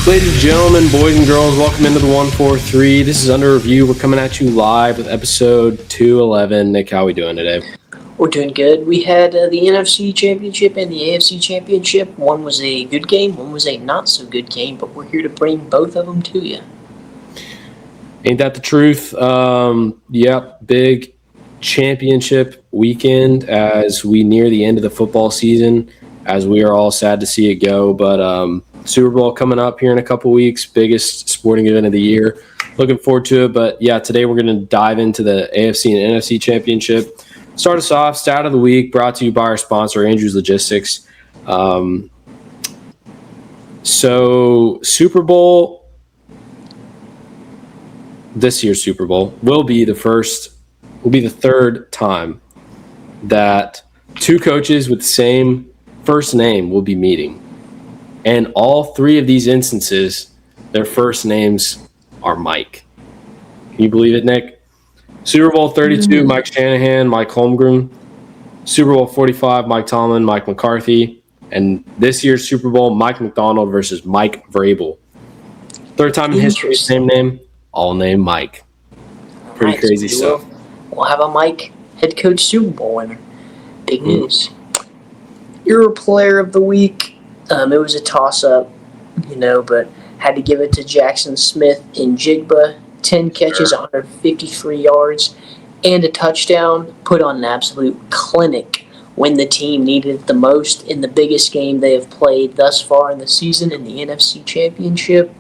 Ladies and gentlemen, boys and girls, welcome into the 143. This is Under Review. We're coming at you live with episode 211. Nick, how are we doing today? We're doing good. We had the NFC Championship and the AFC Championship. One was a good game, one was a not-so-good game, but we're here to bring both of them to you. Ain't that the truth? Big championship weekend as we near the end of the football season, as we are all sad to see it go. But Super Bowl coming up here in a couple weeks, biggest sporting event of the year. Looking forward to it. But yeah, today we're going to dive into the AFC and NFC Championship. Start us off, stat of the week, brought to you by our sponsor, Andrews Logistics. So Super Bowl, this year's Super Bowl, will be the third time that two coaches with the same first name will be meeting. And all three of these instances, their first names are Mike. Can you believe it, Nick? Super Bowl 32, Mike Shanahan, Mike Holmgren. Super Bowl 45, Mike Tomlin, Mike McCarthy. And this year's Super Bowl, Mike McDonald versus Mike Vrabel. Third time in history, same name, all named Mike. Pretty crazy stuff. We'll have a Mike head coach Super Bowl winner. Big news. Your player of the week, it was a toss-up, but had to give it to Jackson Smith in Jigba. 10 catches, 153 yards, and a touchdown. Put on an absolute clinic when the team needed it the most in the biggest game they have played thus far in the season in the NFC Championship.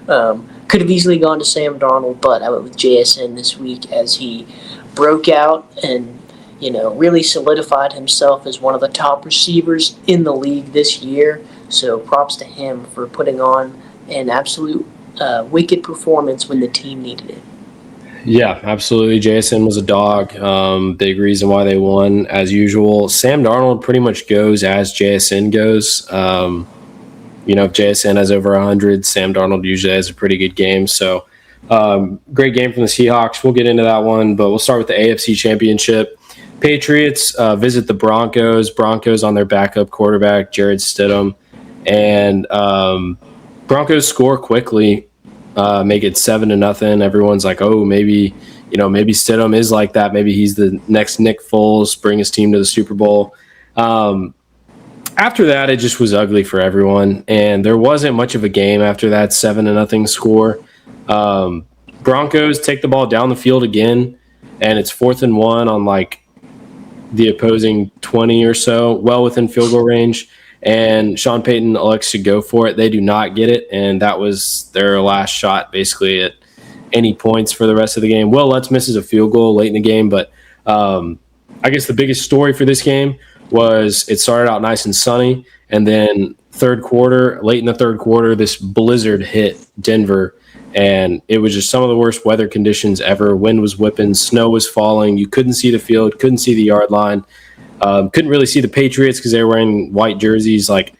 Could have easily gone to Sam Darnold, but I went with JSN this week as he broke out and really solidified himself as one of the top receivers in the league this year. So props to him for putting on an absolute wicked performance when the team needed it. Yeah, absolutely. JSN was a dog. Big reason why they won, as usual. Sam Darnold pretty much goes as JSN goes. If JSN has over 100, Sam Darnold usually has a pretty good game. So great game from the Seahawks. We'll get into that one, but we'll start with the AFC Championship. Patriots visit the Broncos. Broncos on their backup quarterback, Jarrett Stidham. And Broncos score quickly, make it 7-0. Everyone's like, oh, maybe Stidham is like that. Maybe he's the next Nick Foles, bring his team to the Super Bowl. After that, it just was ugly for everyone, and there wasn't much of a game after that 7-0 score. Broncos take the ball down the field again, and it's 4th and 1 on like the opposing 20 or so, well within field goal range. And Sean Payton elects to go for it. They do not get it, and that was their last shot basically at any points for the rest of the game. Will Lutz misses a field goal late in the game, but I guess the biggest story for this game was it started out nice and sunny, and then late in the third quarter, this blizzard hit Denver, and it was just some of the worst weather conditions ever. Wind was whipping, snow was falling. You couldn't see the field, couldn't see the yard line. Couldn't really see the Patriots because they were wearing white jerseys. And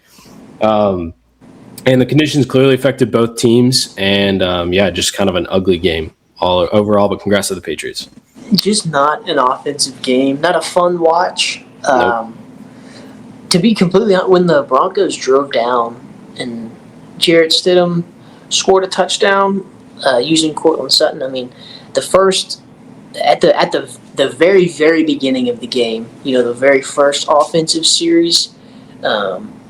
the conditions clearly affected both teams. And, just kind of an ugly game all overall. But congrats to the Patriots. Just not an offensive game. Not a fun watch. Nope. To be completely honest, when the Broncos drove down and Jarrett Stidham scored a touchdown using Courtland Sutton, the first at the very, very beginning of the game, the very first offensive series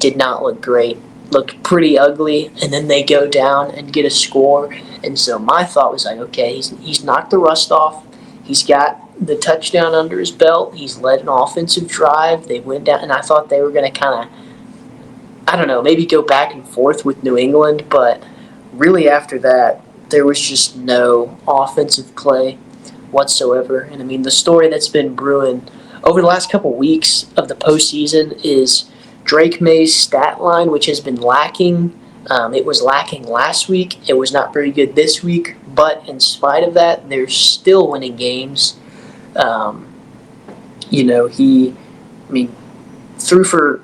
did not look great. Looked pretty ugly, and then they go down and get a score. And so my thought was like, okay, he's knocked the rust off. He's got the touchdown under his belt. He's led an offensive drive. They went down, and I thought they were going to kind of, maybe go back and forth with New England. But really after that, there was just no offensive play whatsoever. And the story that's been brewing over the last couple weeks of the postseason is Drake May's stat line, which has been lacking. It was lacking last week. It was not very good this week. But in spite of that, they're still winning games. He threw for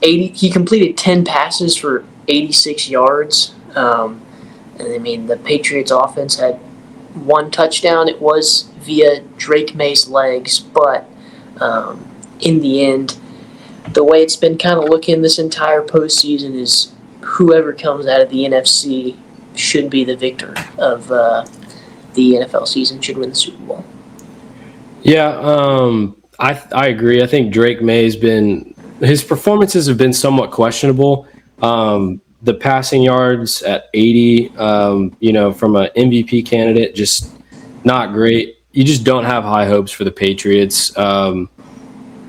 80. He completed 10 passes for 86 yards. The Patriots offense had one touchdown. It was via Drake May's legs, but in the end, the way it's been kind of looking this entire postseason is whoever comes out of the NFC should be the victor of the NFL season, should win the Super Bowl. Yeah, I agree. I think Drake May's his performances have been somewhat questionable. The passing yards at 80, from an MVP candidate, just not great. You just don't have high hopes for the Patriots, in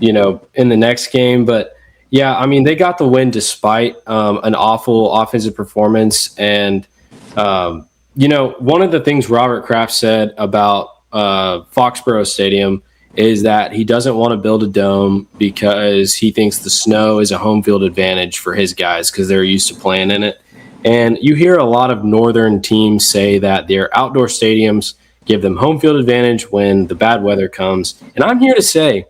the next game. But yeah, I mean, they got the win despite an awful offensive performance. And, one of the things Robert Kraft said about Foxborough Stadium is that he doesn't want to build a dome because he thinks the snow is a home field advantage for his guys because they're used to playing in it. And you hear a lot of northern teams say that their outdoor stadiums give them home field advantage when the bad weather comes. And I'm here to say,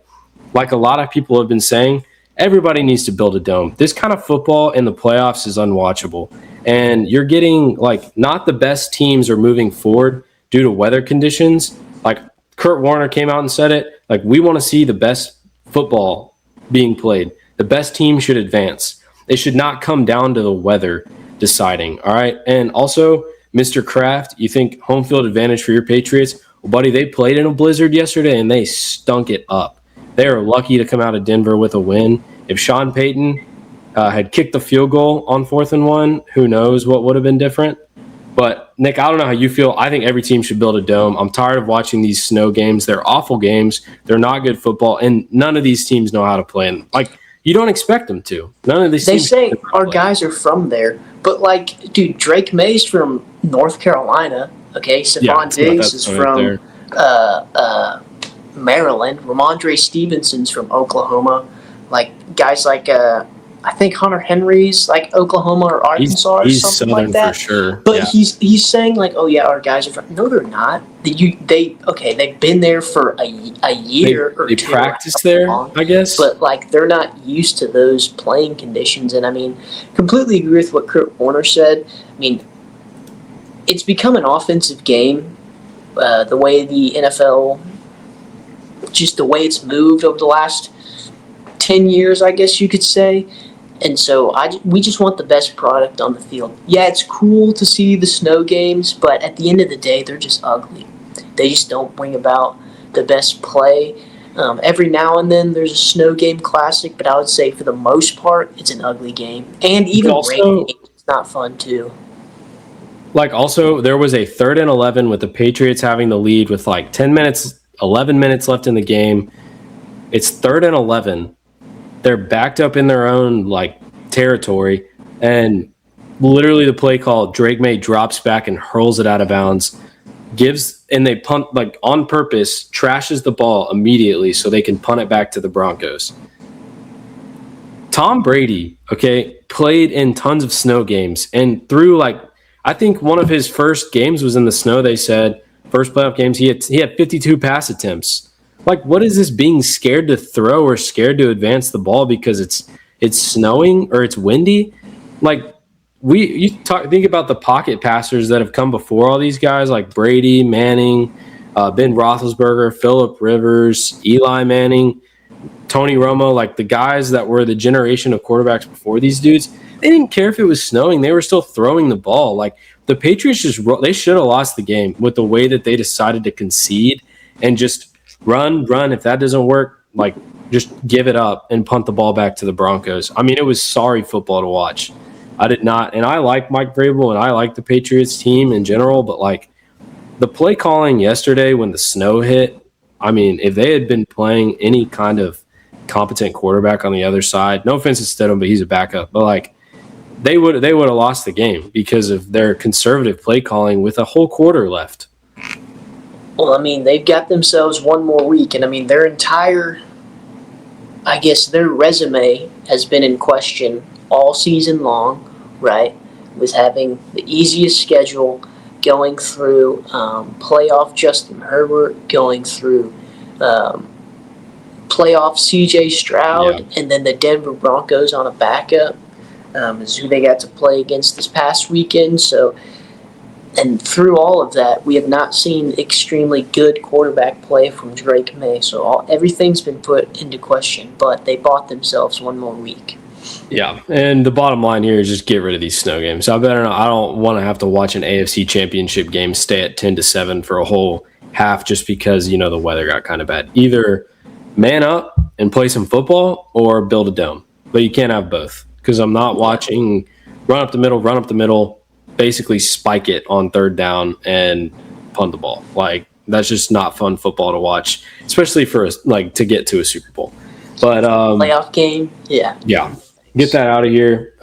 like a lot of people have been saying, everybody needs to build a dome. This kind of football in the playoffs is unwatchable. And you're getting, not the best teams are moving forward due to weather conditions. Like Kurt Warner came out and said it. Like, we want to see the best football being played. The best team should advance. It should not come down to the weather deciding. All right. And also, Mr. Kraft, you think home field advantage for your Patriots? Well, buddy, they played in a blizzard yesterday and they stunk it up. They are lucky to come out of Denver with a win. If Sean Payton had kicked the field goal on 4th and 1, who knows what would have been different. But, Nick, I don't know how you feel. I think every team should build a dome. I'm tired of watching these snow games. They're awful games. They're not good football, and none of these teams know how to play. And, you don't expect them to. None of these They teams say our guys are from there, but, dude, Drake May's from North Carolina, okay? Stephon Diggs is from Maryland. Ramondre Stevenson's from Oklahoma. Guys I think Hunter Henry's Oklahoma or Arkansas or he's something Southern like that. for sure. But yeah. he's saying oh yeah, our guys are from. No, they're not. They've been there for a year or they two. They practice there, I guess. But they're not used to those playing conditions. And I mean, completely agree with what Kurt Warner said. I mean, it's become an offensive game. The way the NFL, just the way it's moved over the last 10 years, I guess you could say. And so we just want the best product on the field. Yeah, it's cool to see the snow games, but at the end of the day, they're just ugly. They just don't bring about the best play. Every now and then there's a snow game classic, but I would say for the most part, it's an ugly game. And even rain games, it's not fun too. Also, there was a 3rd and 11 with the Patriots having the lead with 10 minutes, 11 minutes left in the game. It's 3rd and 11. They're backed up in their own territory, and literally the play call, Drake May drops back and hurls it out of bounds, and they punt on purpose, trashes the ball immediately so they can punt it back to the Broncos. Tom Brady, played in tons of snow games, and through I think one of his first games was in the snow. They said first playoff games he had 52 pass attempts. What is this being scared to throw or scared to advance the ball because it's snowing or it's windy? Think about the pocket passers that have come before all these guys Brady, Manning, Ben Roethlisberger, Phillip Rivers, Eli Manning, Tony Romo, the guys that were the generation of quarterbacks before these dudes. They didn't care if it was snowing. They were still throwing the ball. The Patriots they should have lost the game with the way that they decided to concede and just run. If that doesn't work, just give it up and punt the ball back to the Broncos. I mean, it was sorry football to watch. I did not, and I like Mike Vrabel and I like the Patriots team in general, but the play calling yesterday when the snow hit, I mean, if they had been playing any kind of competent quarterback on the other side, no offense to Stidham, but he's a backup, but they would have lost the game because of their conservative play calling with a whole quarter left. Well, I mean, they've got themselves one more week, and I mean, their resume has been in question all season long, right? With having the easiest schedule, going through playoff Justin Herbert, going through playoff C.J. Stroud, and then the Denver Broncos on a backup is who they got to play against this past weekend. So. And through all of that, we have not seen extremely good quarterback play from Drake May. So everything's been put into question, but they bought themselves one more week. Yeah, and the bottom line here is just get rid of these snow games. I don't want to have to watch an AFC Championship game stay at 10-7 for a whole half just because the weather got kind of bad. Either man up and play some football or build a dome, but you can't have both because I'm not watching run up the middle, basically spike it on third down and punt the ball. Like that's just not fun football to watch, especially for to get to a Super Bowl. But playoff game, yeah. Get that out of here.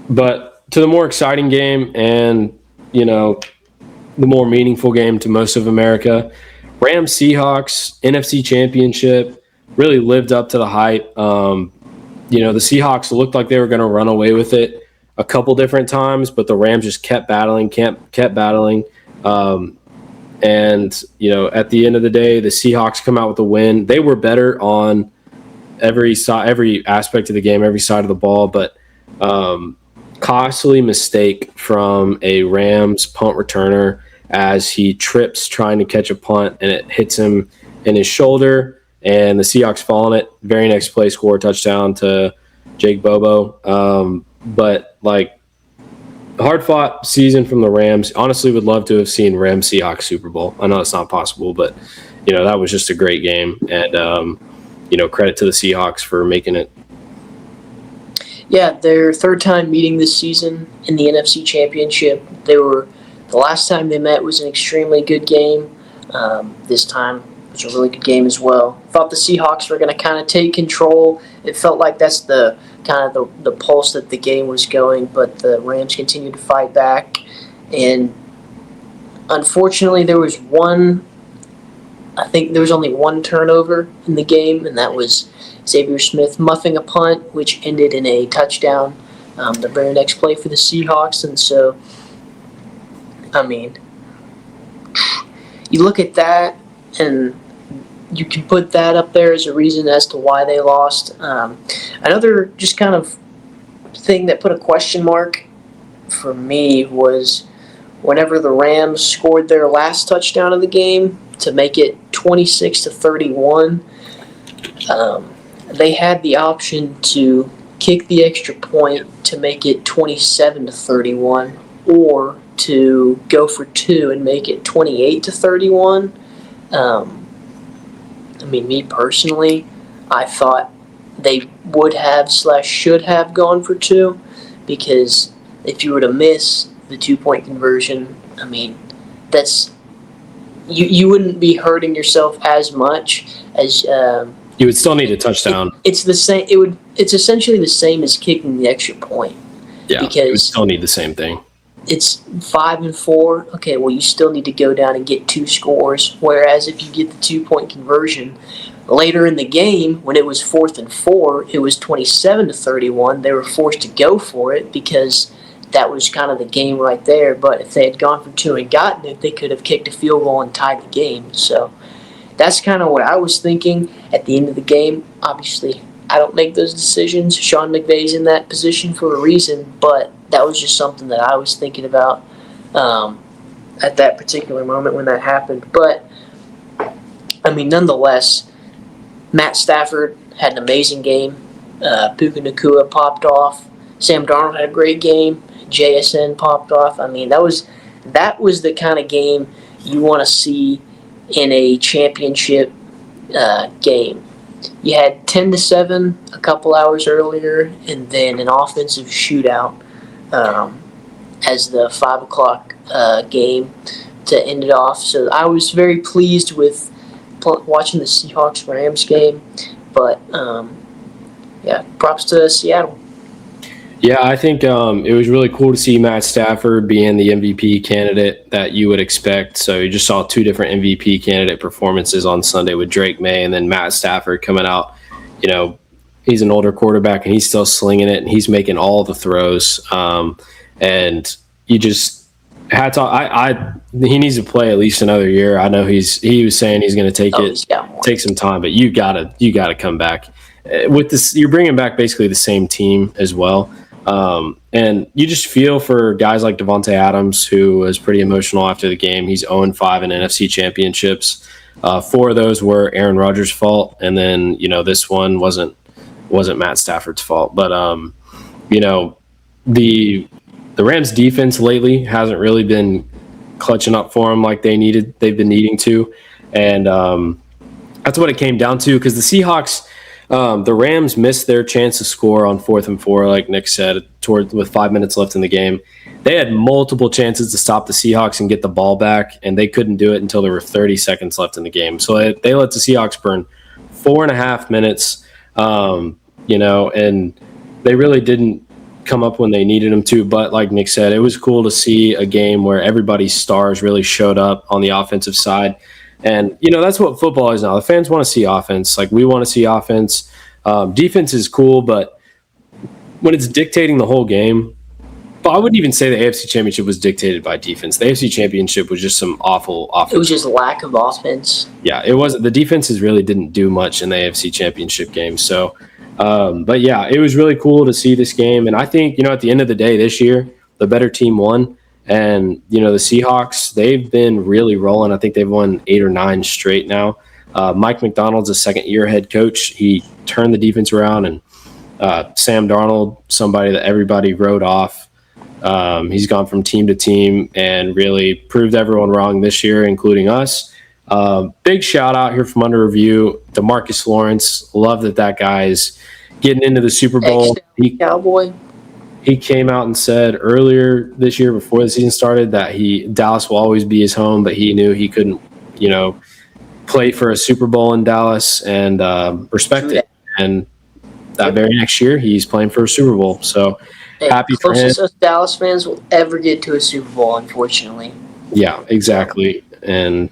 But to the more exciting game and, the more meaningful game to most of America, Rams Seahawks NFC Championship really lived up to the hype. The Seahawks looked like they were going to run away with it a couple different times, but the Rams just kept battling. And, at the end of the day, the Seahawks come out with a win. They were better on every aspect of the game, every side of the ball, but costly mistake from a Rams punt returner as he trips trying to catch a punt and it hits him in his shoulder, and the Seahawks fall on it. Very next play, score a touchdown to Jake Bobo. But hard fought season from the Rams. Honestly, would love to have seen Rams Seahawks Super Bowl. I know it's not possible, but that was just a great game, and credit to the Seahawks for making it. Yeah, their third time meeting this season in the NFC Championship. The last time they met was an extremely good game. This time it was a really good game as well. Thought the Seahawks were going to kind of take control. It felt like that's the kind of the pulse that the game was going, but the Rams continued to fight back. And unfortunately, there was only one turnover in the game, and that was Xavier Smith muffing a punt, which ended in a touchdown the very next play for the Seahawks. And so, you look at that, and you can put that up there as a reason as to why they lost. Another just kind of thing that put a question mark for me was whenever the Rams scored their last touchdown of the game to make it 26-31. They had the option to kick the extra point to make it 27-31, or to go for two and make it 28-31. Me personally, I thought they would have / should have gone for two, because if you were to miss the 2-point conversion, that's you wouldn't be hurting yourself as much as you would still need a touchdown. It's the same. It's essentially the same as kicking the extra point. Yeah, because you would still need the same thing. It's 5-4. Okay, well, you still need to go down and get 2 scores. Whereas if you get the 2-point conversion later in the game, when it was 4th and 4, it was 27-31. They were forced to go for it because that was kind of the game right there. But if they had gone for 2 and gotten it, they could have kicked a field goal and tied the game. So that's kind of what I was thinking at the end of the game. Obviously, I don't make those decisions. Sean McVay's in that position for a reason, but that was just something that I was thinking about at that particular moment when that happened. But, nonetheless, Matt Stafford had an amazing game. Puka Nacua popped off. Sam Darnold had a great game. JSN popped off. That was the kind of game you want to see in a championship game. You had 10-7 a couple hours earlier, and then an offensive shootout as the 5 o'clock game to end it off. So I was very pleased with watching the Seahawks-Rams game. But, props to Seattle. Yeah, I think it was really cool to see Matt Stafford being the MVP candidate that you would expect. So you just saw 2 different MVP candidate performances on Sunday with Drake May and then Matt Stafford coming out. He's an older quarterback and he's still slinging it and he's making all the throws. And you just had to. He needs to play at least another year. I know he was saying he's going to take some time, but you gotta come back with this. You're bringing back basically the same team as well. And you just feel for guys like Devontae Adams, who was pretty emotional after the game. He's 0-5 in NFC championships. 4 of those were Aaron Rodgers' fault, and then this one wasn't wasn't Matt Stafford's fault. But you know, the Rams defense lately hasn't really been clutching up for them like they've been needing to, and that's what it came down to, because the Seahawks, the Rams missed their chance to score on 4th and 4, like Nick said, with 5 minutes left in the game. They had multiple chances to stop the Seahawks and get the ball back, and they couldn't do it until there were 30 seconds left in the game. So they let the Seahawks burn 4.5 minutes, you know, and they really didn't come up when they needed them to. But like Nick said, it was cool to see a game where everybody's stars really showed up on the offensive side. And, you know, that's what football is now. The fans want to see offense. Like, we want to see offense. Defense is cool, but when it's dictating the whole game, but I wouldn't even say the AFC Championship was dictated by defense. The AFC Championship was just some awful offense. It was just lack of offense. Yeah, it was. The defenses really didn't do much in the AFC Championship game. So, but yeah, it was really cool to see this game. And I think, you know, at the end of the day this year, the better team won. And, you know, the Seahawks, they've been really rolling. I think they've won 8 or 9 straight now. Mike McDonald's a second-year head coach. He turned the defense around, and Sam Darnold, somebody that everybody wrote off, he's gone from team to team and really proved everyone wrong this year, including us. Big shout-out here from Under Review, DeMarcus Lawrence. Love that guy's getting into the Super Bowl. Cowboy. He came out and said earlier this year, before the season started, that Dallas will always be his home, but he knew he couldn't, you know, play for a Super Bowl in Dallas, and respect it. And that very next year, he's playing for a Super Bowl. So happy for him. Closest us Dallas fans will ever get to a Super Bowl, unfortunately. Yeah, exactly. And,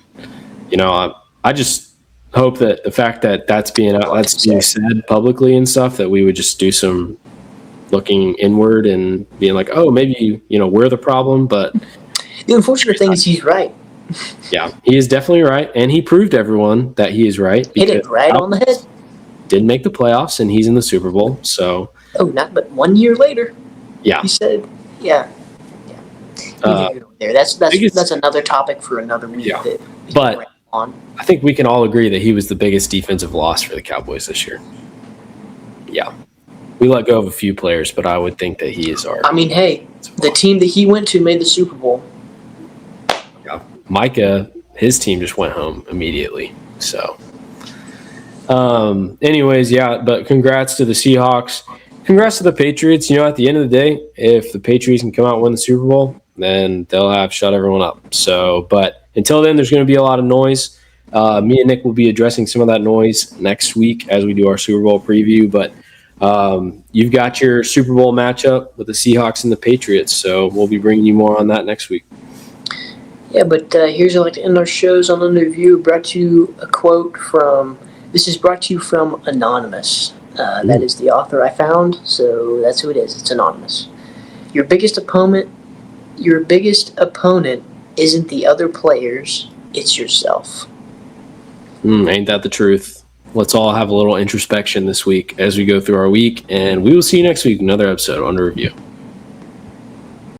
you know, I just hope that the fact that that's being said publicly and stuff, that we would just do some looking inward and being like, oh, maybe, you know, we're the problem. But the unfortunate thing is he's right. Yeah, he is definitely right, and he proved everyone that he is right. Hit it right on the head. Didn't make the playoffs, and he's in the Super Bowl. So, not but 1 year later. Yeah, he said, yeah. There. That's another topic for another week. Yeah, but I think we can all agree that he was the biggest defensive loss for the Cowboys this year. Yeah. We let go of a few players, but I would think that he is our. I mean, hey, the team that he went to made the Super Bowl. Yeah, Micah, his team just went home immediately. So, anyways, yeah, but congrats to the Seahawks. Congrats to the Patriots. You know, at the end of the day, if the Patriots can come out and win the Super Bowl, then they'll have shut everyone up. So, but until then, there's going to be a lot of noise. Me and Nick will be addressing some of that noise next week as we do our Super Bowl preview, but you've got your Super Bowl matchup with the Seahawks and the Patriots, so we'll be bringing you more on that next week. Yeah, but here's how I like to end our shows on Under Review. Brought to you a quote from, this is brought to you from Anonymous. That is the author I found, so that's who it is. It's Anonymous. Your biggest opponent isn't the other players, it's yourself. Ain't that the truth? Let's all have a little introspection this week as we go through our week, and we will see you next week, another episode of Under Review.